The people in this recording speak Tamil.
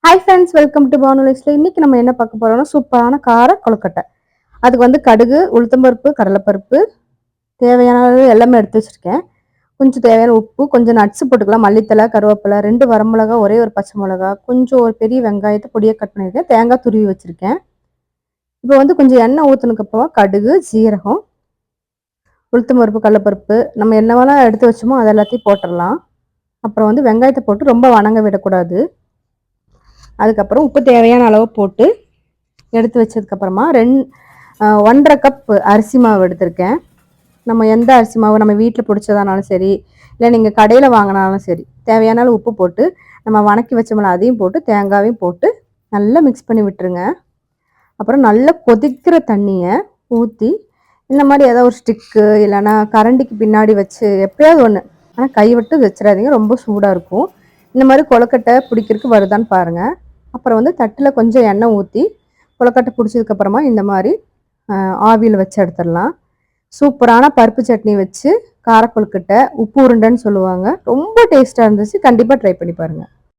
ஹாய் ஃப்ரெண்ட்ஸ், வெல்கம் டு பானுலிஸ்ல. இன்னைக்கு நம்ம என்ன பார்க்க போறோம்னா சூப்பரான கார கொழுக்கட்டை. அதுக்கு வந்து கடுகு, உளுத்தம்பருப்பு, கடலைப்பருப்பு தேவையான அளவு எல்லாமே எடுத்து வச்சிருக்கேன். கொஞ்சம் தேவையான உப்பு, கொஞ்சம் நட்ஸ் போட்டுக்கலாம். மல்லித்தலை, கருவேப்பிலை, 2 வரமிளகா, ஒரே ஒரு பச்சை மிளகா, கொஞ்சம் ஒரு பெரிய வெங்காயத்தை பொடியாக கட் பண்ணியிருக்கேன். தேங்காய் துருவி வச்சிருக்கேன். இப்போ வந்து கொஞ்சம் எண்ணெய் ஊற்றுனதுக்கு அப்புறம் கடுகு, ஜீரகம், உளுத்தம்பருப்பு, கடலைப்பருப்பு நம்ம என்னவெல்லாம் எடுத்து வச்சோமோ அது எல்லாத்தையும் போட்டுடலாம். அப்புறம் வந்து வெங்காயத்தை போட்டு ரொம்ப வணங்க விடக்கூடாது. அதுக்கப்புறம் உப்பு தேவையான அளவு போட்டு எடுத்து வச்சதுக்கப்புறமா 1.5 கப் அரிசி மாவு எடுத்திருக்கேன். நம்ம எந்த அரிசி மாவு நம்ம வீட்டில் பிடிச்சதானாலும் சரி, இல்லை நீங்கள் கடையில் வாங்கினாலும் சரி, தேவையான அளவு உப்பு போட்டு நம்ம வணக்கி வச்சோம்ல அதையும் போட்டு தேங்காயும் போட்டு நல்லா மிக்ஸ் பண்ணி விட்டுருங்க. அப்புறம் நல்லா கொதிக்கிற தண்ணியை ஊற்றி இந்த மாதிரி ஏதாவது ஒரு ஸ்டிக்கு இல்லைன்னா கரண்டிக்கு பின்னாடி வச்சு எப்படியாவது ஒன்று, ஆனால் கை விட்டு வச்சிடாதீங்க, ரொம்ப சூடாக இருக்கும். இந்த மாதிரி கொழுக்கட்டை பிடிக்கிறதுக்கு வருதான்னு பாருங்கள். அப்புறம் வந்து தட்டில் கொஞ்சம் எண்ணெய் ஊற்றி கொழுக்கட்டை பிடிச்சதுக்கப்புறமா இந்த மாதிரி ஆவியில் வச்சு எடுத்துடலாம். சூப்பரான பருப்பு சட்னி வச்சு கார கொழுக்கட்டை, உப்பு உருண்டைன்னு சொல்லுவாங்க, ரொம்ப டேஸ்ட்டாக இருந்துச்சு. கண்டிப்பாக ட்ரை பண்ணி பாருங்கள்.